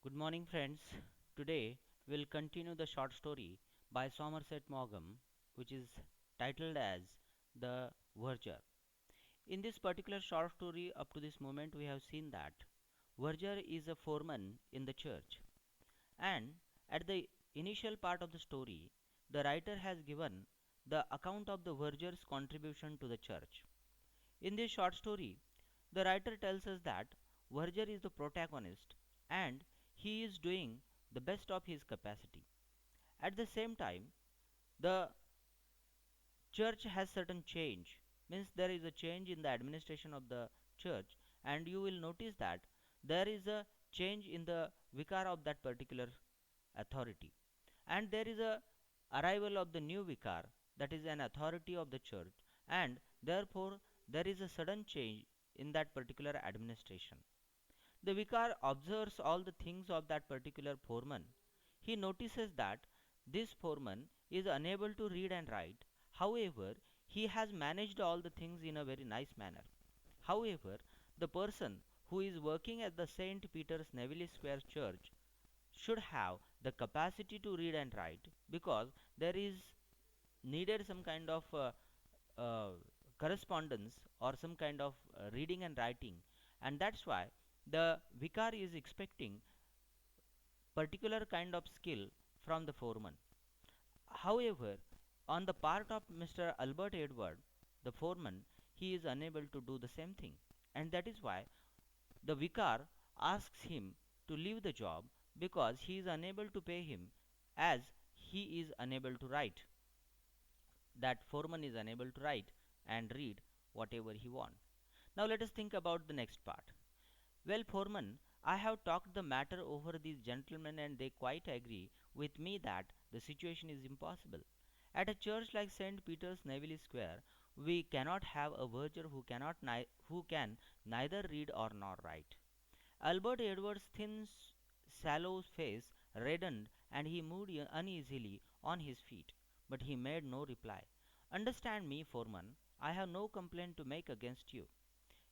Good morning, friends. Today we'll continue the short story by Somerset Maugham, which is titled as The Verger. In this particular short story, up to this moment, we have seen that Verger is a foreman in the church, and at the initial part of the story, the writer has given the account of the Verger's contribution to the church. In this short story, the writer tells us that Verger is the protagonist and he is doing the best of his capacity. At the same time, the church has certain change, means there is a change in the administration of the church, and you will notice that there is a change in the vicar of that particular authority, and there is a arrival of the new vicar, that is an authority of the church, and therefore there is a sudden change in that particular administration. The vicar observes all the things of that particular foreman. He notices that this foreman is unable to read and write. However, he has managed all the things in a very nice manner. However, the person who is working at the St. Peter's Neville Square Church should have the capacity to read and write, because there is needed some kind of uh, correspondence or some kind of reading and writing, and that's why the vicar is expecting particular kind of skill from the foreman. However, on the part of Mr. Albert Edward, the foreman, he is unable to do the same thing, and that is why the vicar asks him to leave the job, because he is unable to pay him, as he is unable to write. That foreman is unable to write and read whatever he wants. Now let us think about the next part. Well, foreman, I have talked the matter over these gentlemen and they quite agree with me that the situation is impossible. At a church like St. Peter's Neville Square, we cannot have a verger who can neither read or nor write. Albert Edwards' thin, sallow face reddened and he moved uneasily on his feet, but he made no reply. Understand me, foreman, I have no complaint to make against you.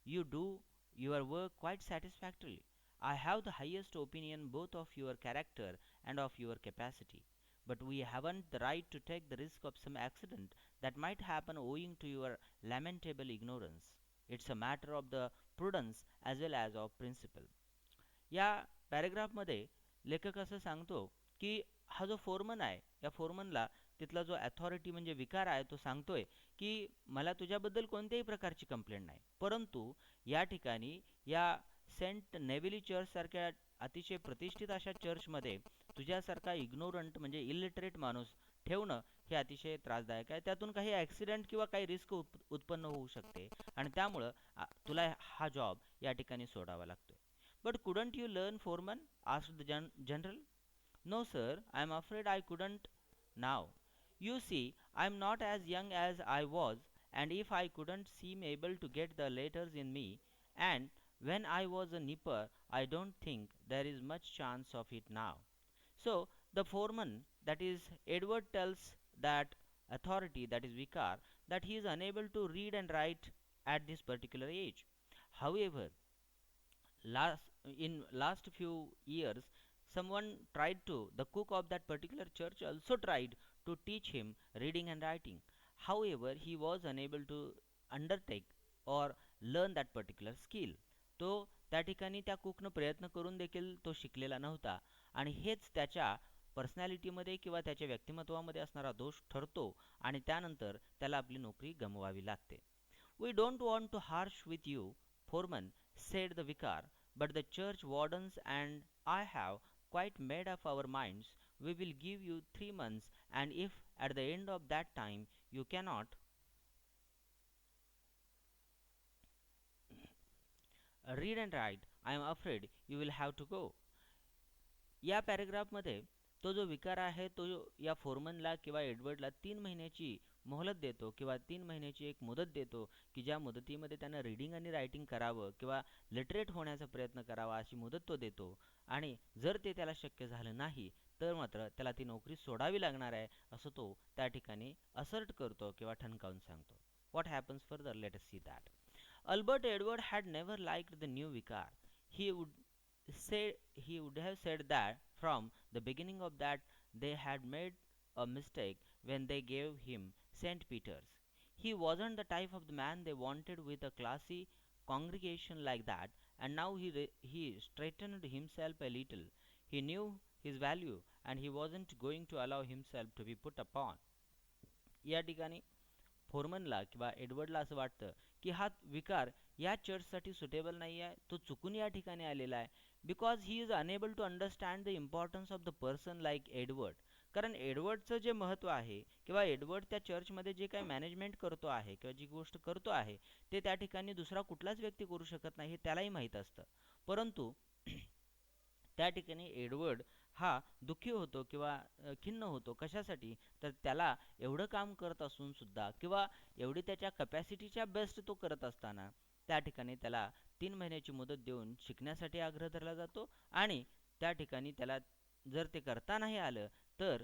You do your work quite satisfactorily. I have the highest opinion both of your character and of your capacity. But we haven't the right to take the risk of some accident that might happen owing to your lamentable ignorance. It's a matter of the prudence as well as of principle. या पॅरेग्राफमध्ये लेखक असं सांगतो की हा जो Foreman आहे या फोरमनला तिथला जो अथॉरिटी म्हणजे विकार आहे तो सांगतोय की मला तुझ्याबद्दल कोणत्याही प्रकारची कंप्लेंट नाही, परंतु या ठिकाणी या सेंट नेव्हिली चर्च सारख्या अतिशय प्रतिष्ठित अशा चर्चमध्ये तुझ्यासारखा इग्नोरंट म्हणजे इलिटरेट माणूस ठेवणं हे अतिशय त्रासदायक आहे. त्यातून काही ॲक्सिडेंट किंवा काही रिस्क उत्पन्न होऊ शकते आणि त्यामुळं तुला हा जॉब या ठिकाणी सोडावा लागतोय. But couldn't you learn, foreman? Asked the general. No, sir, I am afraid I couldn't now. You see, I am not as young as I was, and if I couldn't seem able to get the letters in me, and when I was a nipper, I don't think there is much chance of it now. So, the foreman, that is, Edward tells that authority, that is Vicar, that he is unable to read and write at this particular age. However, last in last few years someone tried to the cook of that particular church also tried to teach him reading and writing. However, he was unable to undertake or learn that particular skill. तो त्या ठिकाणी त्या कुकनं प्रयत्न करून देखील तो शिकलेला नव्हता, आणि हेच त्याच्या पर्सनॅलिटीमध्ये किंवा त्याच्या व्यक्तिमत्वामध्ये असणारा दोष ठरतो आणि त्यानंतर त्याला आपली नोकरी गमवावी लागते. We don't want to harsh with you, foreman, said the vicar, but the church wardens and I have quite made up our minds. We will give you 3 months, and if at the end of that time you cannot read and write, I am afraid you will have to go. या पॅरेग्राफमध्ये तो जो विकार आहे तो या फोरमनला किंवा एडवर्डला 3 महिन्याची मोहलत देतो किंवा 3 महिन्याची एक मुदत देतो की ज्या मुदतीमध्ये त्यानं रीडिंग आणि रायटिंग करावं किंवा लिटरेट होण्याचा प्रयत्न करावा अशी मुदत तो देतो, आणि जर ते त्याला शक्य झालं नाही तर मात्र त्याला ती नोकरी सोडावी लागणार आहे असं तो त्या ठिकाणी असर्ट करतो किंवा ठणकावून सांगतो. What happens further? Let us see that. Albert Edward had never liked the new vicar. He would said that from the beginning of that they had made a mistake when they gave him St. Peter's. He wasn't the type of the man they wanted with a classy congregation like that, and now he straightened himself a little. He knew his value, and he wasn't going to allow himself to be put upon. या ठिकाणी फोरमनला किंवा एडवर्डला असं वाटतं की हा विकार या चर्चसाठी suitable नाही आहे, तो चुकून या ठिकाणी आलेला आहे, because he is unable to understand the importance of the person like Edward. कारण एडवर्डचं जे महत्त्व आहे किंवा एडवर्ड त्या चर्चमध्ये जे काही मॅनेजमेंट करतो आहे किंवा जी गोष्ट करतो आहे ते त्या ठिकाणी दुसरा कुठलाच व्यक्ती करू शकत नाही हे त्यालाही माहीत असतं. परंतु त्या ठिकाणी एडवर्ड हा दुःखी होतो किंवा खिन्न होतो कशासाठी, तर त्याला एवढं काम करत असून सुद्धा किंवा एवढी त्याच्या कपॅसिटीच्या बेस्ट तो करत असताना त्या ठिकाणी त्याला 3 महिन्याची मुदत देऊन शिकण्यासाठी आग्रह धरला जातो आणि त्या ठिकाणी त्याला जर ते करता नाही आलं तर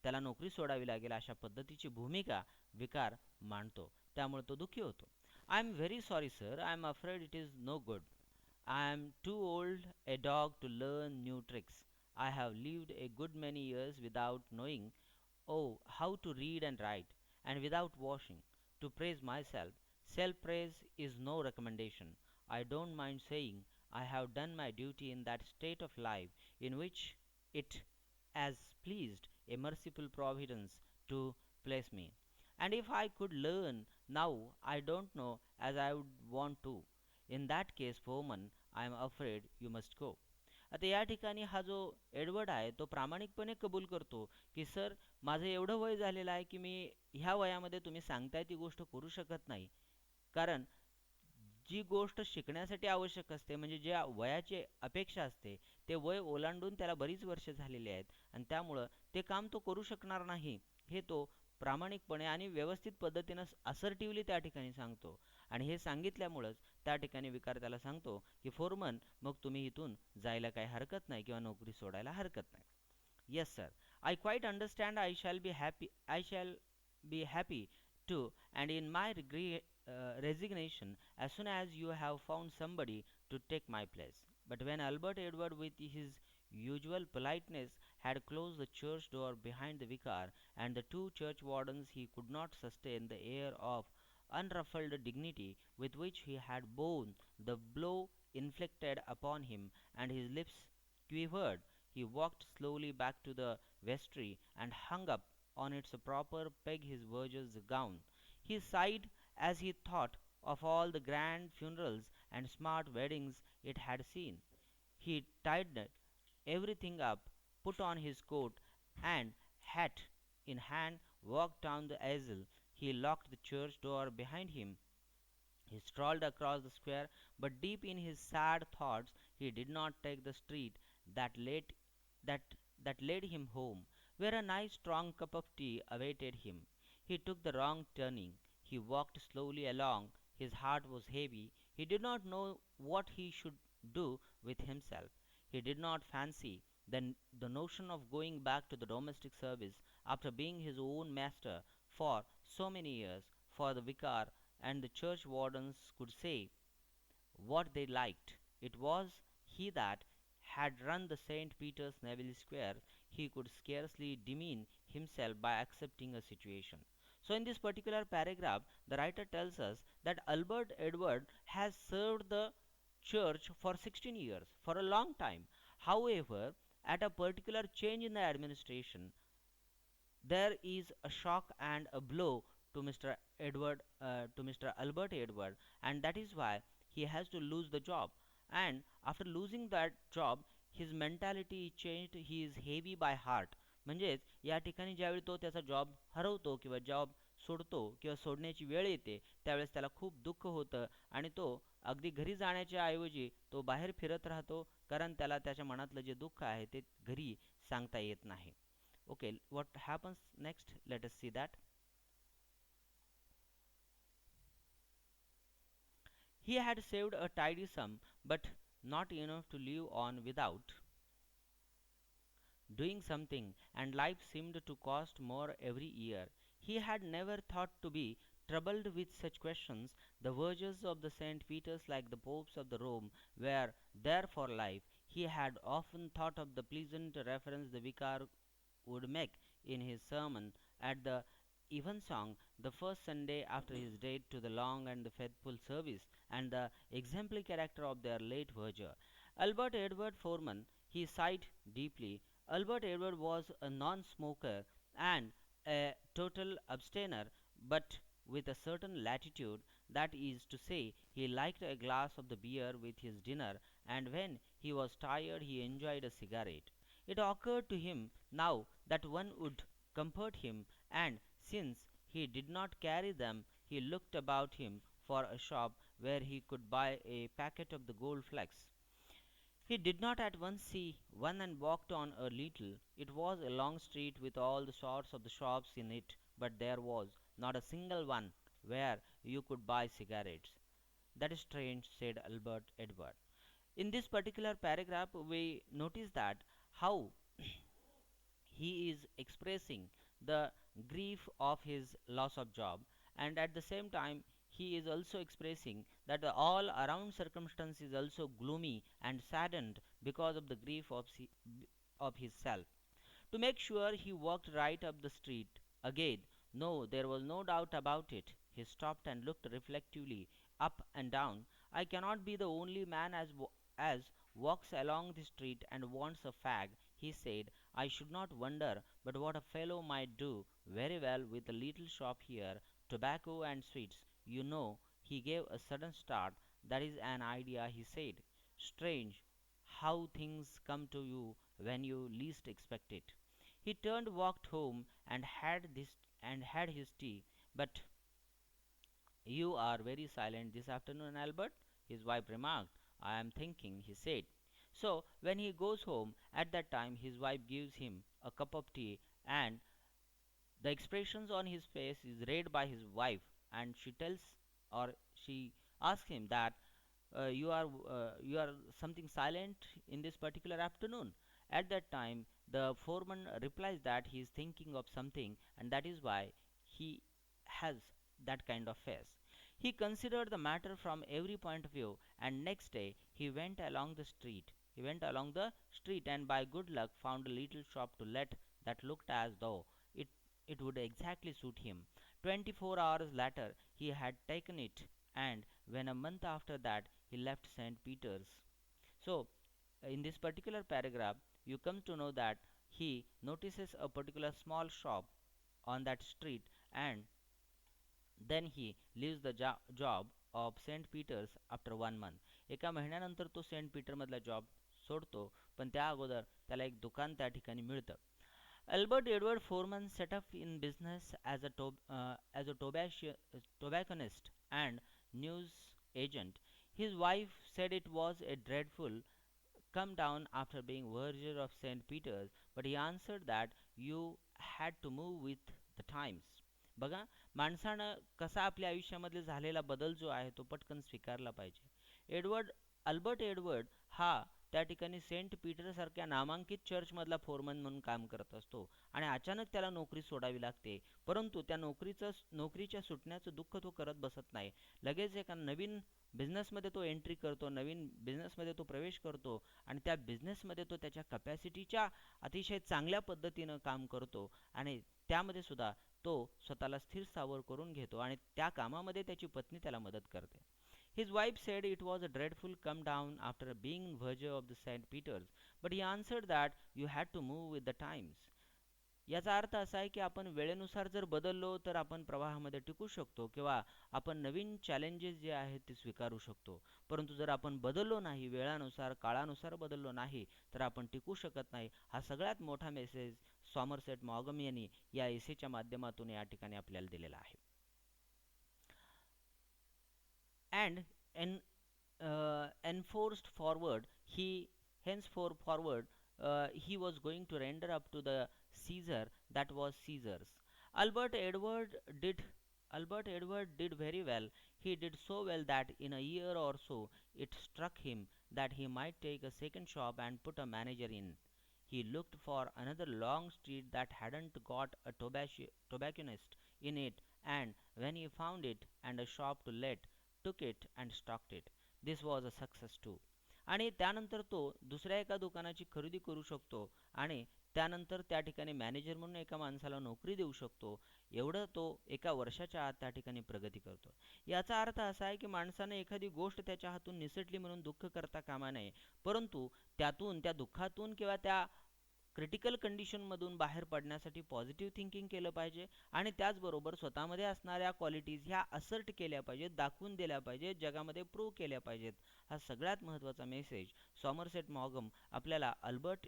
त्याला नोकरी सोडावी लागेल अशा पद्धतीची भूमिका विकार मांडतो. त्यामुळे तो दुःखी होतो. I am very sorry sir, I am afraid it is no good. I am too old a dog to learn new tricks. I have lived a good many years without knowing, oh, how to read and write, and without washing. To praise myself, self praise is no recommendation. I don't mind saying I have done my duty in that state of life in which it has pleased a merciful providence to place me. And if I could learn now, I don't know as I would want to. In that case Foreman I am afraid you must go. आता या ठिकाणी हा जो Edward आहे तो प्रामाणिकपणे कबूल करतो की सर माझं एवढं वय झालेलं आहे की मी ह्या वयामध्ये तुम्ही सांगताय ती गोष्ट करू शकत नाही. कारण जी गोष्ट शिकण्यासाठी आवश्यक असते म्हणजे ज्या वयाची अपेक्षा असते ते वय ओलांडून त्याला बरीच वर्ष झालेली आहेत आणि त्यामुळं ते काम तो करू शकणार नाही हे तो प्रामाणिकपणे आणि व्यवस्थित पद्धतीनं असर्टिव्हली त्या ठिकाणी सांगतो. आणि हे सांगितल्यामुळंच त्या ठिकाणी विकार त्याला सांगतो की फोरमन मग तुम्ही इथून जायला काही हरकत नाही किंवा नोकरी सोडायला हरकत नाही. Yes sir, I quite understand. I shall be happy to hand in my resignation as soon as you have found somebody to take my place. But when Albert Edward, with his usual politeness, had closed the church door behind the vicar and the two church wardens, he could not sustain the air of unruffled dignity with which he had borne the blow inflicted upon him, and his lips quivered. He walked slowly back to the vestry and hung up on its proper peg his verger's gown. He sighed as he thought of all the grand funerals and smart weddings it had seen. He tidied everything up, put on his coat, and, hat in hand, walked down the aisle. He locked the church door behind him. He strolled across the square, but deep in his sad thoughts he did not take the street that that that led him home, where a nice strong cup of tea awaited him. He took the wrong turning. He walked slowly along. His heart was heavy. He did not know what he should do with himself. He did not fancy the notion of going back to the domestic service after being his own master for so many years, for the vicar and the church wardens could say what they liked. It was he that had run the St. Peter's Neville Square. He could scarcely demean himself by accepting a situation. So, in this particular paragraph, the writer tells us that Albert Edward has served the church for 16 years, for a long time. However, at a particular change in the administration, there is a shock and a blow to Mr. Albert Edward, and that is why he has to lose the job. And after losing that job, his mentality changed. He is heavy by heart. म्हणजेच या ठिकाणी ज्यावेळी तो त्याचा job हरवतो किंवा job सोडतो किंवा सोडण्याची वेळ येते त्यावेळेस त्याला खूप दुःख होतं आणि तो अगदी घरी जाण्याच्या ऐवजी तो बाहेर फिरत राहतो कारण त्याला त्याच्या मनातलं जे दुःख आहे ते घरी सांगता येत नाही. Okay, what happens next? Let us see that. He had saved a tidy sum, but not enough to live on without doing something, and life seemed to cost more every year. He had never thought to be troubled with such questions. The vergers of the St. Peter's, like the popes of the Rome, were there for life. He had often thought of the pleasant reference the vicar would make in his sermon at the evensong the first Sunday after his death to the long and the faithful service and the exemplary character of their late verger. Albert Edward Foreman, he sighed deeply. Albert Edward was a non smoker and a total abstainer, but with a certain latitude, that is to say, he liked a glass of the beer with his dinner, and when he was tired, he enjoyed a cigarette. It occurred to him now that one would comfort him, and since he did not carry them, he looked about him for a shop where he could buy a packet of the gold flakes. He did not at once see one and walked on a little. It was a long street with all the sorts of the shops in it, but there was not a single one where you could buy cigarettes. That is strange, said Albert Edward. In this particular paragraph, we notice that how he is expressing the grief of his loss of job, and at the same time he is also expressing that the all around circumstance is also gloomy and saddened because of the grief of his self. To make sure, he walked right up the street again. No, there was no doubt about it. He stopped and looked reflectively up and down. I cannot be the only man as walks along the street and wants a fag, he said. I should not wonder but what a fellow might do very well with a little shop here, tobacco and sweets. You know, he gave a sudden start. That is an idea, he said. Strange how things come to you when you least expect it. He turned, walked home, and had his tea. But you are very silent this afternoon, Albert, his wife remarked. I am thinking, he said. So when he goes home at that time, his wife gives him a cup of tea, and the expressions on his face is read by his wife, and she tells or she asks him that you are something silent in this particular afternoon. At that time, the foreman replies that he is thinking of something, and that is why he has that kind of face. He considered the matter from every point of view, and next day he went along the street. He went along the street and by good luck found a little shop to let that looked as though it it would exactly suit him. 24 hours later he had taken it, and when a month after that he left St. Peter's. So, in this particular paragraph, you come to know that he notices a particular small shop on that street, and then he leaves the job of St. Peter's after 1 month. एका महिन्यानंतर तो Saint Peter मधला job सोडतो, पण त्या अगोदर त्याला एक दुकान त्या ठिकाणी मिळतं. Albert Edward Foreman set up in business as a tobacconist and news agent. His wife said it was a dreadful come down after being verger of St. Peter's, but he answered that you had to move with the times. बघा, माणसानं कसा आपल्या आयुष्यामध्ये झालेला बदल जो आहे तो पटकन स्वीकारला पाहिजे. अल्बर्ट एडवर्ड हा त्या ठिकाणी सेंट पीटर सारख्या नामांकित चर्चमधला फोरमन म्हणून काम करत असतो आणि अचानक त्याला नोकरी सोडावी लागते, परंतु त्या नोकरीच्या सुटण्याचं दुःख तो करत बसत नाही. लगेच एका नवीन बिझनेसमध्ये तो एंट्री करतो, नवीन बिझनेसमध्ये तो प्रवेश करतो आणि त्या बिझनेसमध्ये तो त्याच्या कपॅसिटीच्या अतिशय चांगल्या पद्धतीनं काम करतो आणि त्यामध्ये सुद्धा तो स्वतःला स्थिर स्थावर करून घेतो आणि त्या कामामध्ये त्याची पत्नी त्याला मदत करते. His wife said it was a dreadful come down after being verger of the St. Peter's, but he answered that you had to move with the times. याचा अर्थ असा आहे की आपण वेळेनुसार जर बदललो तर आपण प्रवाहामध्ये टिकू शकतो किंवा आपण नवीन चॅलेंजेस जे आहेत ते स्वीकारू शकतो. परंतु जर आपण बदललो नाही, वेळानुसार काळानुसार बदललो नाही, तर आपण टिकू शकत नाही. हा सगळ्यात मोठा मेसेज सॉमरसेट मॉगम यांनी या एसेच्या माध्यमातून या ठिकाणी आपल्याला दिलेला आहे. And en, enforced forward, he henceforth forward he was going to render up to the Caesar that was Caesar's. Albert Edward did Albert Edward did very well. He did so well that in a year or so it struck him that he might take a second shop and put a manager in. He looked for another long street that hadn't got a tobacconist in it, and when he found it and a shop to let, took it and stocked it. This was a success too. आणि त्यानंतर तो दुसऱ्या एका दुकानाची खरेदी करू शकतो आणि त्यानंतर त्या ठिकाणी मॅनेजर म्हणून एका माणसाला नोकरी देऊ शकतो. एवढं तो एका वर्षाच्या आत त्या ठिकाणी प्रगती करतो. याचा अर्थ असा आहे की माणसाने एखादी गोष्ट त्याच्या हातून निसटली म्हणून दुःख करता कामा नये, परंतु त्यातून, त्या दुःखातून किंवा त्या क्रिटिकल कंडिशनमधून बाहेर पडण्यासाठी पॉझिटिव्ह थिंकिंग केलं पाहिजे आणि त्याचबरोबर स्वतःमध्ये असणाऱ्या क्वालिटीज ह्या असर्ट केल्या पाहिजेत, दाखवून दिल्या पाहिजेत, जगामध्ये प्रूव्ह केल्या पाहिजेत. हा सगळ्यात महत्त्वाचा मेसेज सॉमरसेट मॉगम आपल्याला अल्बर्ट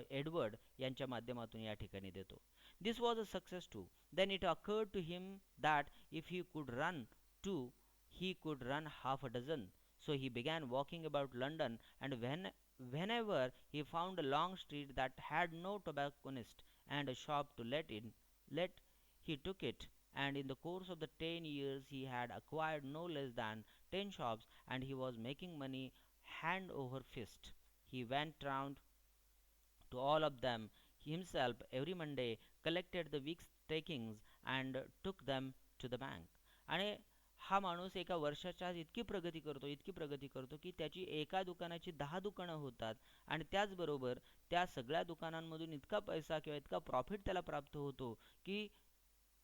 एडवर्ड यांच्या माध्यमातून या ठिकाणी देतो. This was a success too. Then it occurred to him that if he could run to, he could run half a dozen. So he began walking about London, and whenever he found a long street that had no tobacconist and a shop to let, he took it. And in the course of the 10 years, he had acquired no less than 10 shops, and he was making money hand over fist. He went round to all of them himself every Monday, collected the week's takings, and took them to the bank. आणि हा माणूस एका वर्षाच्या आत इतकी प्रगती करतो की त्याची एका दुकानाची 10 दुकानं होतात आणि त्याचबरोबर त्या सगळ्या दुकानांमधून इतका पैसा किंवा इतका प्रॉफिट त्याला प्राप्त होतो की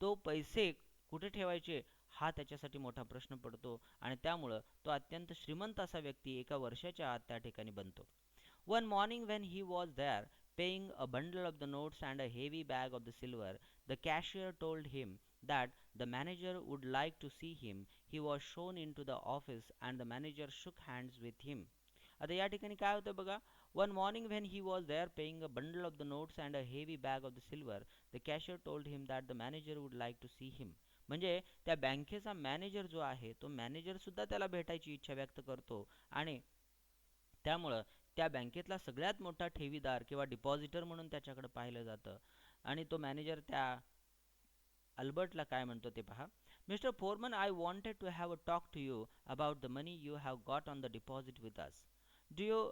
तो पैसे कुठे ठेवायचे हा त्याच्यासाठी मोठा प्रश्न पडतो आणि त्यामुळं तो अत्यंत श्रीमंत असा व्यक्ती एका वर्षाच्या आत त्या ठिकाणी बनतो. One morning, when he was there paying a bundle of the notes and a heavy bag of the silver, the cashier told him that the manager would like to see him. He was shown into the office and the manager shook hands with him. आता या ठिकाणी काय होतं बघा. One morning when he was there paying a bundle of the notes and a heavy bag of the silver, the cashier told him that the manager would like to see him. म्हणजे त्या बँकेचा manager जो आहे तो manager सुद्धा त्याला भेटायची इच्छा व्यक्त करतो आणि त्यामुळं त्या बँकेतला सगळ्यात मोठा ठेवीदार किंवा डिपॉझिटर म्हणून त्याच्याकडे पाहिलं जातं आणि तो मॅनेजर त्या अल्बर्टला काय म्हणतो ते पहा. Mister Foreman, I wanted to have a talk to you about the money you have got on the deposit with us. Do you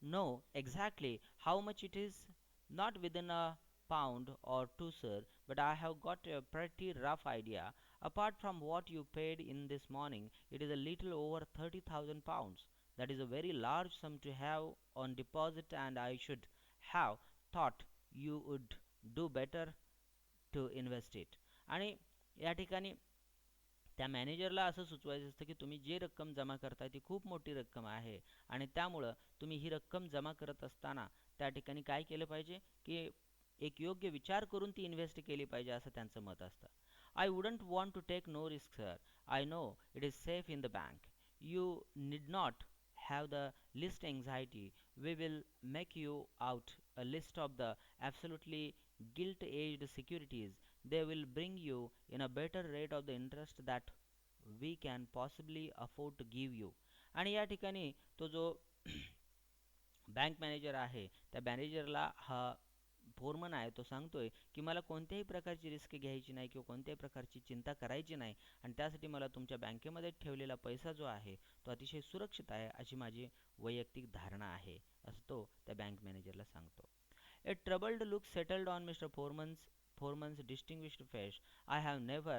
know exactly how much it is? Not within a pound or two, sir, but I have got a pretty rough idea. Apart from what you paid in this morning, it is a little over 30,000 pounds. That is a very large sum to have on deposit, and I should have thought you would do better to invest it. आणि या ठिकाणी त्या मॅनेजरला असं सुचवायचं असतं की तुम्ही जे रक्कम जमा करताय ती खूप मोठी रक्कम आहे आणि त्यामुळं तुम्ही ही रक्कम जमा करत असताना त्या ठिकाणी काय केलं पाहिजे की एक योग्य विचार करून ती इन्व्हेस्ट केली पाहिजे असं त्यांचं मत असतं. I wouldn't want to take no risk sir. I know it is safe in the bank. You need not have the least anxiety. We will make you out a list of the absolutely gilt-edged securities. They will bring you in a better rate of the interest that we can possibly afford to give you. आणि या ठिकाणी तो जो bank manager आहे त्या मॅनेजरला हा Foreman आहे तो सांगतोय की मला कोणत्याही प्रकारची रिस्क घ्यायची नाही किंवा कोणत्याही प्रकारची चिंता करायची नाही आणि त्यासाठी मला तुमच्या बँकेमध्ये ठेवलेला पैसा जो आहे तो अतिशय सुरक्षित आहे अशी माझी वैयक्तिक धारणा आहे असं तो त्या बँक मॅनेजरला सांगतो. A troubled look settled on Mr. Foreman's distinguished face. I have never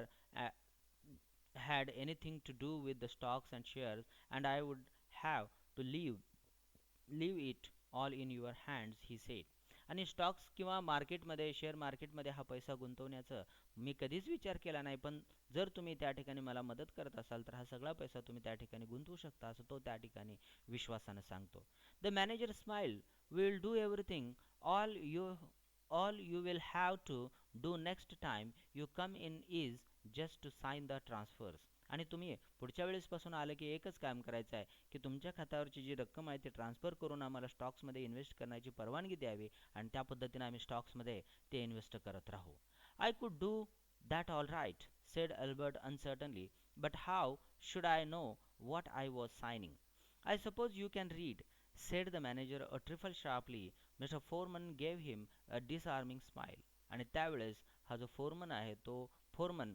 had anything to do with the stocks and shares, and I would have to leave it all in your hands, he said. आणि stocks किंवा मार्केटमध्ये share मार्केटमध्ये हा पैसा गुंतवण्याचं मी कधीच विचार केला नाही, पण जर तुम्ही त्या ठिकाणी मला मदत करत असाल तर हा सगळा पैसा तुम्ही त्या ठिकाणी गुंतवू शकता असं तो त्या ठिकाणी विश्वासानं सांगतो. The manager smiled. We will do everything. All you will have to do next time you come in is just to sign the transfers. आणि तुम्ही पुढच्या वेळेसपासून आलं की एकच काम करायचं आहे की तुमच्या खात्यावरची जी रक्कम आहे ती ट्रान्सफर करून आम्हाला स्टॉक्समध्ये इन्व्हेस्ट करण्याची परवानगी द्यावी आणि त्या पद्धतीने आम्ही स्टॉक्समध्ये ते इन्व्हेस्ट करत राहू. I could do that all right, said Albert uncertainly, but how should I know what I was signing? I suppose you can read, said the manager a trifle sharply. Mr. Foreman gave him a disarming smile. आणि त्यावेळेस हा जो Foreman आहे तो Foreman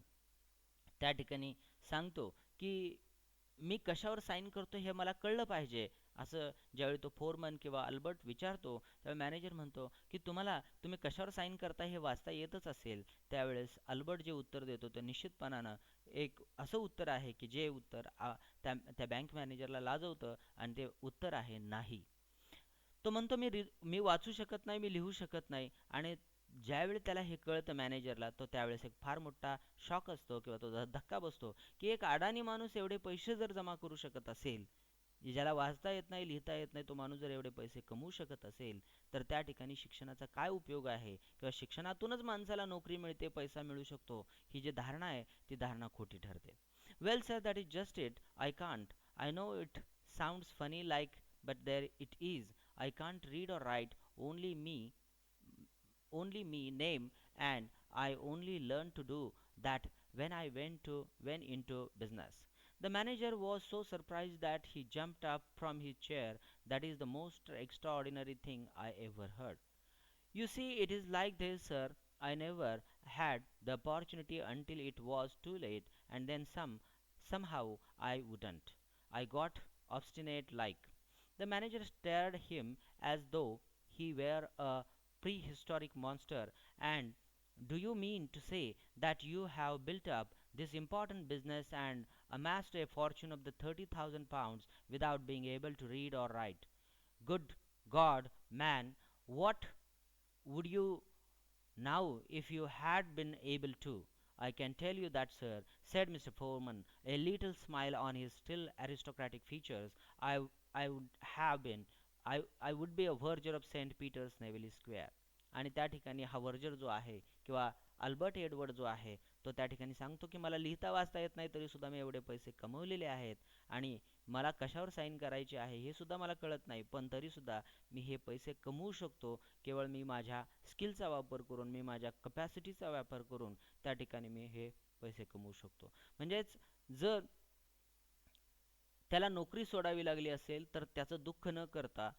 त्या ठिकाणी सांगतो की मी कशावर साईन करतो हे मला कळलं पाहिजे. असं ज्यावेळी तो फोरमन किंवा अल्बर्ट विचारतो त्यावेळी मॅनेजर म्हणतो की तुम्ही कशावर साईन करता हे वाचता येतच असेल. त्यावेळेस अल्बर्ट जे उत्तर देतो ते निश्चितपणानं एक असं उत्तर आहे की जे उत्तर त्या बँक मॅनेजरला लाजवतं आणि ते उत्तर आहे नाही. तो म्हणतो मी वाचू शकत नाही, मी लिहू शकत नाही. आणि ज्यावेळी त्याला हे कळतं मॅनेजरला, तो त्यावेळेस एक फार मोठा शॉक असतो किंवा तो धक्का बसतो की एक अडाणी माणूस एवढे पैसे जर जमा करू शकत असेल, ज्याला वाचता येत नाही, लिहिता येत नाही, तो माणूस जर एवढे पैसे कमवू शकत असेल, तर त्या ठिकाणी शिक्षणाचा काय उपयोग आहे? किंवा शिक्षणातूनच माणसाला नोकरी मिळते, पैसा मिळू शकतो, ही जी धारणा आहे ती धारणा खोटी ठरते. Well sir, that is just it. I can't. I know it sounds funny like, but there it is. I can't read or write, only me name, and I only learned to do that when I went into business. The manager was so surprised that he jumped up from his chair. That is the most extraordinary thing I ever heard. You see, it is like this, sir. I never had the opportunity until it was too late, and then somehow I wouldn't. I got obstinate like. The manager stared him as though he were a prehistoric monster. And do you mean to say that you have built up this important business and amassed a fortune of the £30,000 without being able to read or write? Good God, man, what would you now if you had been able to? I can tell you that, sir, said Mr. Foreman, a little smile on his still aristocratic features. I would have been, I would be a verger of St. Peter's Naval Square. आणि त्या ठिकाणी हा वर्जर जो आहे किंवा Albert Edward जो आहे, तो त्या ठिकाणी सांगतो की मला लिहिता वाचता येत नाही, तरी सुद्धा मी एवढे पैसे कमवलेले आहेत आणि मला कशावर साईन करायची आहे हे सुद्धा मला कळत नाही, पण तरी सुद्धा मी हे पैसे कमवू शकतो केवळ मी माझ्या स्किलचा वापर करून, मी माझ्या कपॅसिटीचा वापर करून त्या ठिकाणी मी हे पैसे कमवू शकतो. म्हणजेच जर त्याला नोकरी सोडावी लागली असेल तर त्याचं दुःख न करता,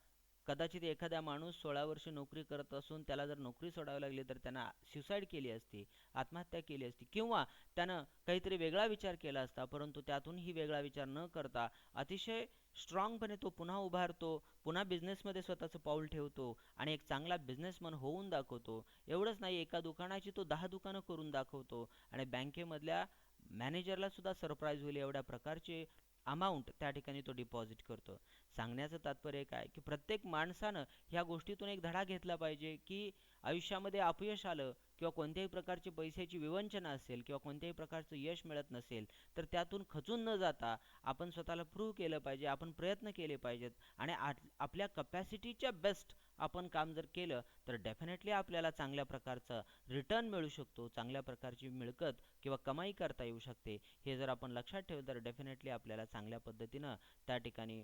कदाचित एखादा माणूस 16 वर्ष नोकरी करत असून त्याला जर नोकरी सोडावी लागली तर त्यानं सुसाईड केली असती, आत्महत्या केली असती, किंवा त्यानं काहीतरी वेगळा विचार केला असता, परंतु त्यातूनही वेगळा विचार न करता अतिशय स्ट्रॉंगपणे तो पुन्हा उभारतो, पुन्हा बिझनेसमध्ये स्वतःचं पाऊल ठेवतो आणि एक चांगला बिझनेसमन होऊन दाखवतो. एवढंच नाही, एका दुकानाची तो 10 दुकानं करून दाखवतो आणि बँकेमधल्या मॅनेजरला सुद्धा सरप्राईज होईल एवढ्या प्रकारचे अमाऊंट त्या ठिकाणी तो डिपॉझिट करतो. सांगण्याचं तात्पर्य काय की प्रत्येक माणसानं ह्या गोष्टीतून एक धडा घेतला पाहिजे की आयुष्यामध्ये अपयश आलं किंवा कोणत्याही प्रकारची पैशाची विवंचना असेल किंवा कोणत्याही प्रकारचं यश मिळत नसेल तर त्यातून खचून न जाता आपण स्वतःला प्रूव्ह केलं पाहिजे, आपण प्रयत्न केले पाहिजेत आणि आपल्या कपॅसिटीच्या बेस्ट आपण काम जर केलं तर डेफिनेटली आपल्याला चांगल्या प्रकारचं रिटर्न मिळू शकतो, चांगल्या प्रकारची मिळकत किंवा कमाई करता येऊ शकते. हे जर आपण लक्षात ठेवलं तर डेफिनेटली आपल्याला चांगल्या पद्धतीनं त्या ठिकाणी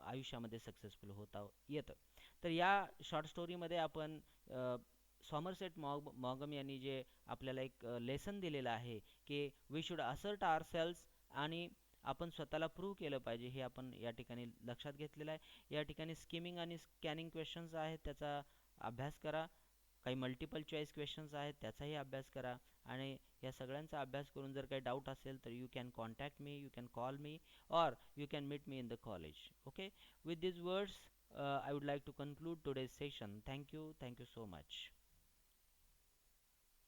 आयुष्यामध्ये सक्सेसफुल होता येतं. तर या शॉर्ट स्टोरीमध्ये आपण सॉमरसेट मॉगम यांनी जे आपल्याला एक लेसन दिलेलं आहे की we should assert ourselves आणि आपण स्वतःला प्रूव्ह केलं पाहिजे, हे आपण या ठिकाणी लक्षात घेतलेलं आहे. या ठिकाणी स्किमिंग आणि स्कॅनिंग क्वेश्चन्स आहेत, त्याचा अभ्यास करा. काही मल्टिपल चॉईस क्वेश्चन्स आहेत, त्याचाही अभ्यास करा. आणि या सगळ्यांचा अभ्यास करून जर काही डाऊट असेल तर you can contact me, you can call me, or you can meet me in the college. Okay, with these words I would like to conclude today's session. Thank you so much.